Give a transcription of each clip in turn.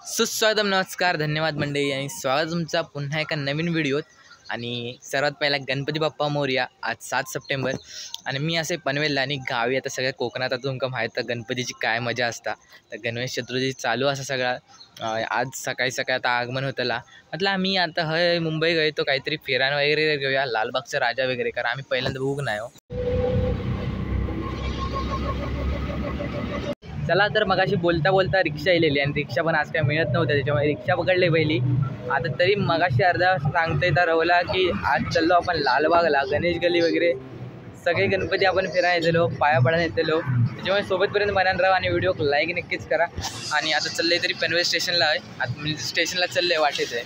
सुस्वागतम, नमस्कार, धन्यवाद मंडळी आणि स्वागत तुमचा पुन्हा एका नवीन व्हिडिओत। आणि सर्वात पहिला गणपती बाप्पा मोरया। आज 7 सप्टेंबर आणि मी असे पनवेलला आणि गावी आता सगळ्या कोकणात आता तुमका माहीत आहे गणपतीची काय मजा असता। तर गणेश चतुर्थी चालू असा सगळा। आज सकाळी आता आगमन होतला, म्हटलं आम्ही आता मुंबई गए तो काहीतरी फिरायला वगैरे घेऊया, लालबागचा राजा वगैरे, कारण आम्ही पहिल्यांदा बघू नाही हो। चला तर मगाशी बोलता रिक्षा आलेली आणि रिक्षा पण आज काय मिळत नव्हत्या, त्याच्यामुळे रिक्षा पकडली पहिली। आता तरी मगाशी अर्धा सांगता येता रवला की आज चाललो आपण लालबागला, गणेश गल्ली वगैरे सगळे गणपती आपण फिरायला येतलो, पाया पडायला येतलो। त्याच्यामुळे सोबतपर्यंत बनान राहा आणि व्हिडिओ लाईक नक्कीच करा। आणि आता चाललंय तरी पनवेल स्टेशनला आहे, आता स्टेशनला चाललंय वाटेच आहे।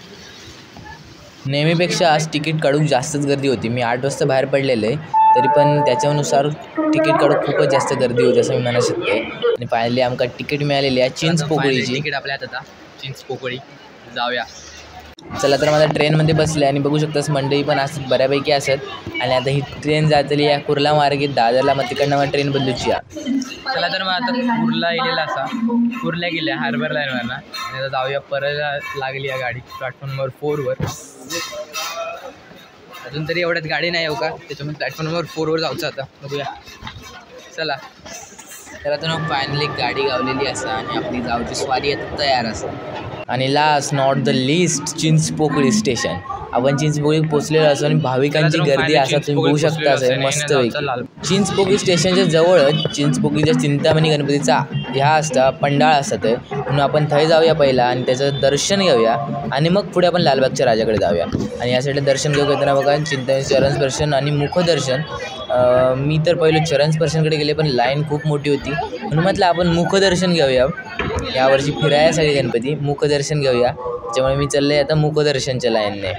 नेहमीपेक्षा आज तिकीट काढूक जास्तच गर्दी होती। मी 8 वाजता बाहेर पडलेलं आहे, तरी पण त्याच्यानुसार तिकीट काढूक खूपच जास्त गर्दी होती असं मी म्हणू शकते। आणि फायनली आमका तिकीट मिळालेली आहे चिंचपोकळीची। तिकीट आपल्यात आता चिंचपोकळी जाऊया। चला तर माझ्या ट्रेनमध्ये बसले आणि बघू शकतास मंडळी पण असत बऱ्यापैकी असत। आणि आता ही ट्रेन जातली या कुर्ला मार्गे दादरला, मग तिकडनं मला ट्रेन बदलूची आहे। चला तर मग आता कुर्ला येलेला असा, कुर्ला गेल्या हार्बर लाईनवरनं आणि आता जाऊया परत लागली आहे गाडी प्लॅटफॉर्म नंबर 4 वर। अजून तरी एवढ्यात गाडी नाही हो का, त्याच्यामुळे प्लॅटफॉर्म नंबर 4 वर जाऊचं आता, बघूया चला। तर आता मग फायनली गाडी गावलेली असा आणि आपली जाऊची स्वारी आता तयार असा। आणि last not the list Chinchpokli station. आपण चिंचपोकळी पोचलेलो असो आणि भाविकांची गर्दी असा तुम्ही बघू शकता असं मस्त पैकी। चिंचपोकळी स्टेशनच्या जवळच चिंचपोकळीच्या चिंतामणी गणपतीचा ह्या असता पंडाळ असतात, म्हणून आपण थंय जाऊया पहिला आणि त्याचं दर्शन घेऊया आणि मग पुढे आपण लालबागच्या राजाकडे जाऊया। आणि या साईडला दर्शन घेऊ येताना बघा चिंतामणी चरण स्पर्शन आणि मुखदर्शन। मी तर पहिलं चरण स्पर्शनकडे गेले पण लाईन खूप मोठी होती, म्हणून म्हटलं आपण मुखदर्शन घेऊया। यावर्षी फिरायला सगळे गणपती मुखदर्शन घेऊया, त्याच्यामुळे मी चालले आता मुखदर्शनच्या लाईनने।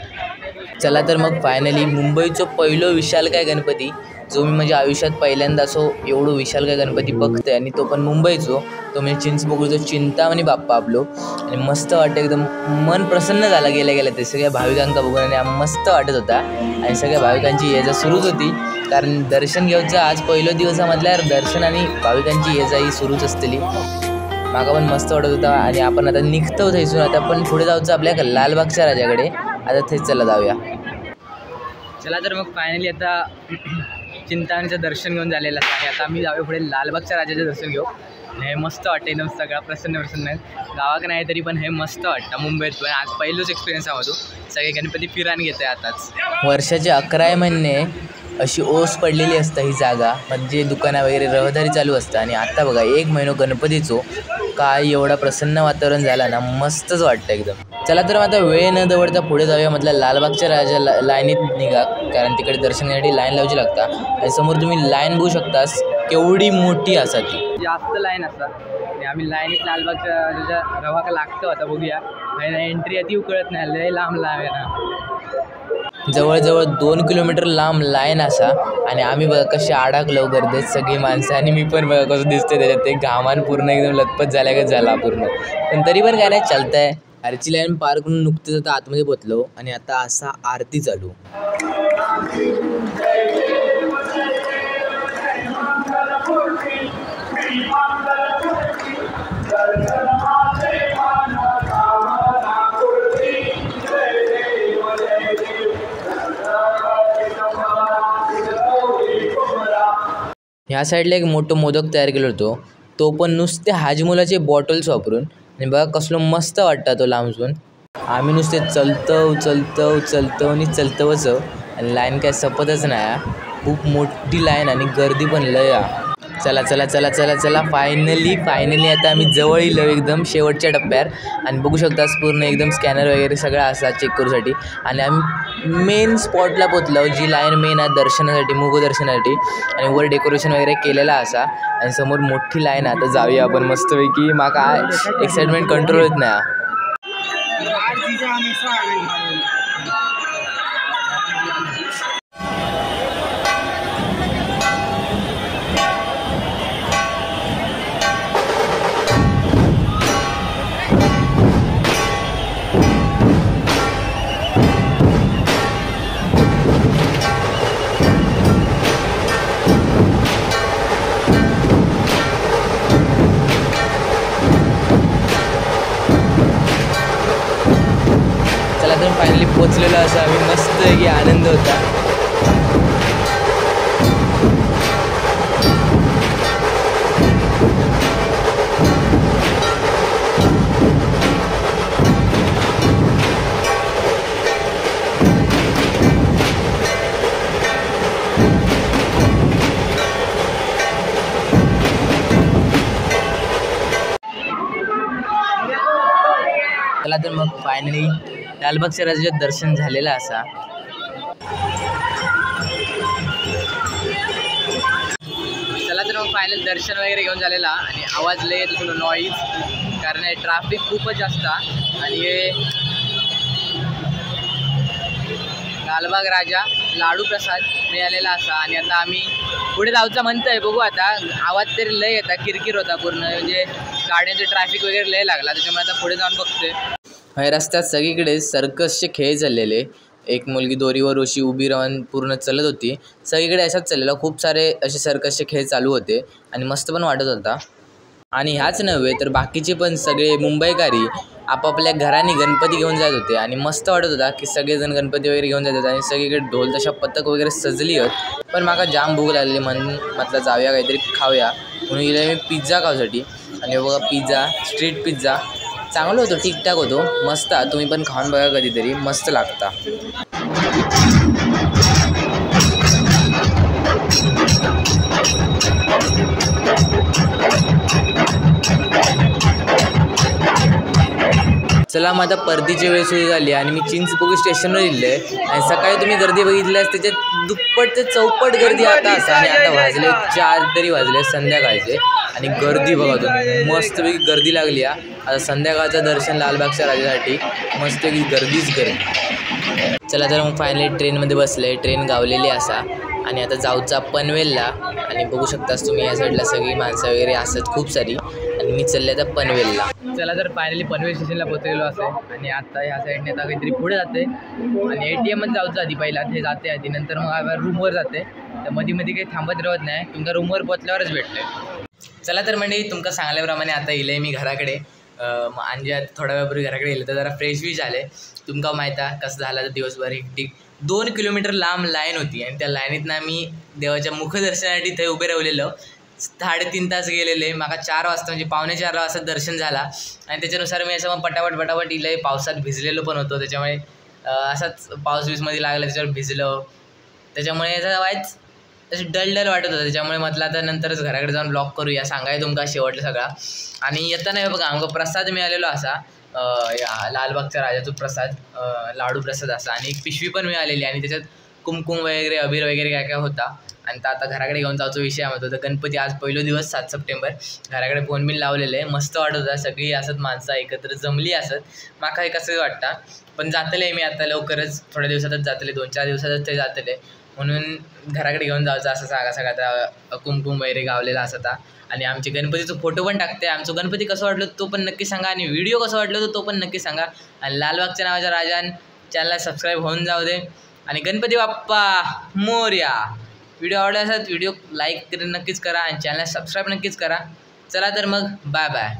चला तर मग फायनली मुंबईचं पहिलं विशालकाय गणपती, जो मी म्हणजे आयुष्यात पहिल्यांदा असो एवढं विशालकाय गणपती बघतोय आणि तो पण मुंबईचो, तो म्हणजे चिंचपोकळीचो चिंतामणी बाप्पा आपलो। आणि मस्त वाटतं, एकदम मन प्रसन्न झाला गेल्या ते सगळ्या भाविकांका बघून आणि मस्त वाटत होता। आणि सगळ्या भाविकांची ये जा सुरूच होती, कारण दर्शन घ्यायचं आज पहिलं दिवसामधल्यावर दर्शन आणि भाविकांची ये जा ही सुरूच असतली। माका पण मस्त वाटत होता आणि आपण आता निघतो थैसून, आता पण पुढे जाऊचं आपल्या लालबागच्या राजाकडे। आता थेच चला जाऊया। चला तर मग फायनली आता चिंतामणीचं दर्शन घेऊन झालेलं आहे, आता आम्ही जाऊया पुढे लालबागच्या राजाचं दर्शन घेऊ। हे मस्त वाटतं, एकदम सगळा प्रसन्न गावाक नाही तरी पण हे मस्त वाटतं मुंबईत पण। आज पहिलंच एक्सपिरियन्स आहे माझं, सगळे गणपती फिरायला घेतोय आताच। वर्षाचे 11 महिने अशी ओस पडलेली असतं ही जागा, म्हणजे दुकानं वगैरे रहदारी चालू असतं। आणि आता बघा 1 महिना गणपतीचो काय एवढा प्रसन्न वातावरण झाला ना, मस्तच वाटतं एकदम। चला तर आता वेळ न दवडता पुढे जाऊया, म्हटलं लालबागच्या राजा लाईनीत निघा, कारण तिकडे दर्शन घेण्यासाठी लाईन लावची लागता। आणि समोर तुम्ही लाईन बघू शकतास केवढी मोठी असा, ती जास्त लाईन असा। आणि आम्ही लाईनीत लालबागच्या राजाच्या रवाका लागतो, आता बघूया एंट्री आहे ती कळत नाही, लय लांब आहे ना, जवळजवळ 2 किलोमीटर लांब लाईन असा। आणि आम्ही बघा कशी अडकलो गर्दीत सगळी माणसं, आणि मी पण बघा कसं दिसतंय त्याच्यात, ते घामान पूर्ण एकदम लतपत झाल्यागत झाला पूर्ण, पण तरी पण काय नाही चालतंय। आरची लाईन पार करून नुकतेच आता आतमध्ये पोचलो आणि आता असा आरती चालू। ह्या साईडला एक मोठं मोदक तयार केलं होतं, तो पण नुसते हाजमोलाचे बॉटल्स वापरून। आणि बघा कसलो मस्त वाटतं तो लांबून। आम्ही नुसते चलतो आणि चलतवच, आणि लाईन काय संपतच नाही, खूप मोठी लाईन आणि गर्दी पण लय। चला फायनली आता आम्ही जवळ येलो एकदम शेवटच्या टप्प्यावर। आणि बघू शकतास पूर्ण एकदम स्कॅनर वगैरे सगळं असा चेक करूसाठी। आणि आम्ही मेन स्पॉटला पोचलो, जी लाईन मेन आहे दर्शनासाठी, मुखदर्शनासाठी। आणि वर डेकोरेशन वगैरे केलेला असा आणि समोर मोठी लाईन आहे। आता जाऊया आपण मस्तपैकी, माका एक्साइटमेंट कंट्रोल होत नाही। फायनली पोचलेलो असं आम्ही मस्त की आनंद होता. चला तर मग फायनली लालबागच्या राजाचं दर्शन झालेलं असा. चला तर मग फायनल दर्शन वगैरे घेऊन झालेला आणि आवाज लय येतो थोडं नॉईज, कारण ट्रॅफिक खूपच जास्त आणि हे लालबाग राजा लाडू प्रसाद मिळालेला असा. आणि आता आम्ही पुढे जाऊचं म्हणतोय, बघू आता. आवाज तरी लय येता, किरकिर होता पूर्ण, म्हणजे गाड्यांचे ट्रॅफिक वगैरे लय लागला, त्याच्यामुळे आता पुढे जाऊन बघतोय. रस्त्यात सगळीकडे सर्कसचे खेळ चाललेले. एक मुलगी दोरीवर अशी उभी राहून पूर्ण चालत होती. सगळीकडे अशाच चाललेला, खूप सारे असे सर्कसचे खेळ चालू होते आणि मस्त पण वाटत होता. आणि ह्याच नव्हे तर बाकीचे पण सगळे मुंबईकारी आपापल्या घराने गणपती घेऊन जात होते आणि मस्त वाटत होता की सगळेजण गणपती वगैरे घेऊन जात होते आणि सगळीकडे ढोल तशा पथक वगैरे सजली होत. पण माका जाम भूक लागली, म्हणून म्हटलं जाऊया काहीतरी खाऊया, म्हणून गेले मी पिझ्झा खाऊसाठी. आणि बघा पिझ्झा, स्ट्रीट पिझ्झा चांगलं होतं, ठीकठाक होतो, मस्त. तुम्ही पण खाऊन बघा कधीतरी, मस्त लागता. चला मग आता परतीची वेळ सुरू झाली आणि मी चिंचपोकळी स्टेशनवर गेले आणि सकाळी तुम्ही गर्दी बघितल्यास त्याच्यात दुप्पट ते चौपट गर्दी आता असं. आणि आता वाजले 4 तरी वाजले संध्याकाळचे आणि गर्दी बघा तुम्ही, मस्तपैकी गर्दी लागली आहे. आता संध्याकाळचं दर्शन लालबागच्या राजासाठी मस्तपैकी गर्दीच गर्दी. चला तर मग फायनली ट्रेनमध्ये बसले, ट्रेन गावलेली असा आणि आता जाऊचा पनवेलला. आणि बघू शकतास तुम्ही या साईडला सगळी माणसं वगैरे असतात खूप सारी आणि मी चालले आता पनवेलला. चला तर फायनली पनवेल स्टेशनला पोहोचलेलो असेल आणि आता ह्या साईडने आता काहीतरी पुढे जाते आणि ATM जाऊचं आधी, पहिला ते जाते आधी, नंतर मग रूमवर जाते. तर मध्ये काही थांबत राहत नाही, तुमका रूमवर पोचल्यावरच भेटते. चला तर म्हणजे तुमका सांगल्याप्रमाणे आता येईल मी घराकडे. आणि थोड्या वेळापूर्वी घराकडे येईल तर जरा फ्रेश बी झाले. तुमका माहीत आहे कसं झालं तर दिवसभर एकटी 2 किलोमीटर लांब लाईन होती आणि त्या लाईनीतनं आम्ही देवाच्या मुखदर्शनासाठी ते उभे राहिलेलो. 3.5 तास गेलेले. माका 4 वाजता म्हणजे 3:45 वाजता दर्शन झाला आणि त्याच्यानुसार मी असं मग पटापट इले पावसात भिजलेलो पण होतो, त्याच्यामुळे असाच पाऊस वीसमध्ये लागला त्याच्यावर भिजलो, त्याच्यामुळे याचा वाईच तशी डल वाटत होतं. त्याच्यामुळे म्हटलं आता नंतरच घराकडे जाऊन ब्लॉग करूया, सांगाय तुमका शेवटलं सगळा. आणि येताना बघा आमका प्रसाद मिळालेलो असा, या लालबागच्या राजाचा प्रसाद, लाडू प्रसाद असा, आणि एक पिशवी पण मिळालेली आणि त्याच्यात कुमकुम वगैरे अबीर वगैरे काय काय होता. आणि आता घराकडे घेऊन जायचा विषय होता. तर गणपती आज पहिलो दिवस 7 सप्टेंबर, घराकडे फोन बिन लावलेलं आहे, मस्त वाटत होता. सगळी असत माणसं एकत्र जमली असत, माका हे कसं वाटतं. पण जातले मी आता लवकरच, थोड्या दिवसातच जातले, 2-4 दिवसातच ते जातले, म्हणून घराकडे घेऊन जायचं असं सगळा कुमकुम वगैरे गावलेला असता. आणि आमचे गणपतीचा फोटो पण टाकते. आमचं गणपती कसं वाटलं तो पण नक्की सांगा आणि व्हिडिओ कसं वाटलं तो पण नक्की सांगा. आणि लालबागच्या नावाच्या राजान चॅनलला सबस्क्राईब होऊन जाऊ दे. आणि गणपती बाप्पा मोरया. व्हिडिओ आवडला असेल व्हिडिओ लाईक नक्कीच करा आणि चॅनलला सबस्क्राईब नक्कीच करा. चला तर मग बाय बाय.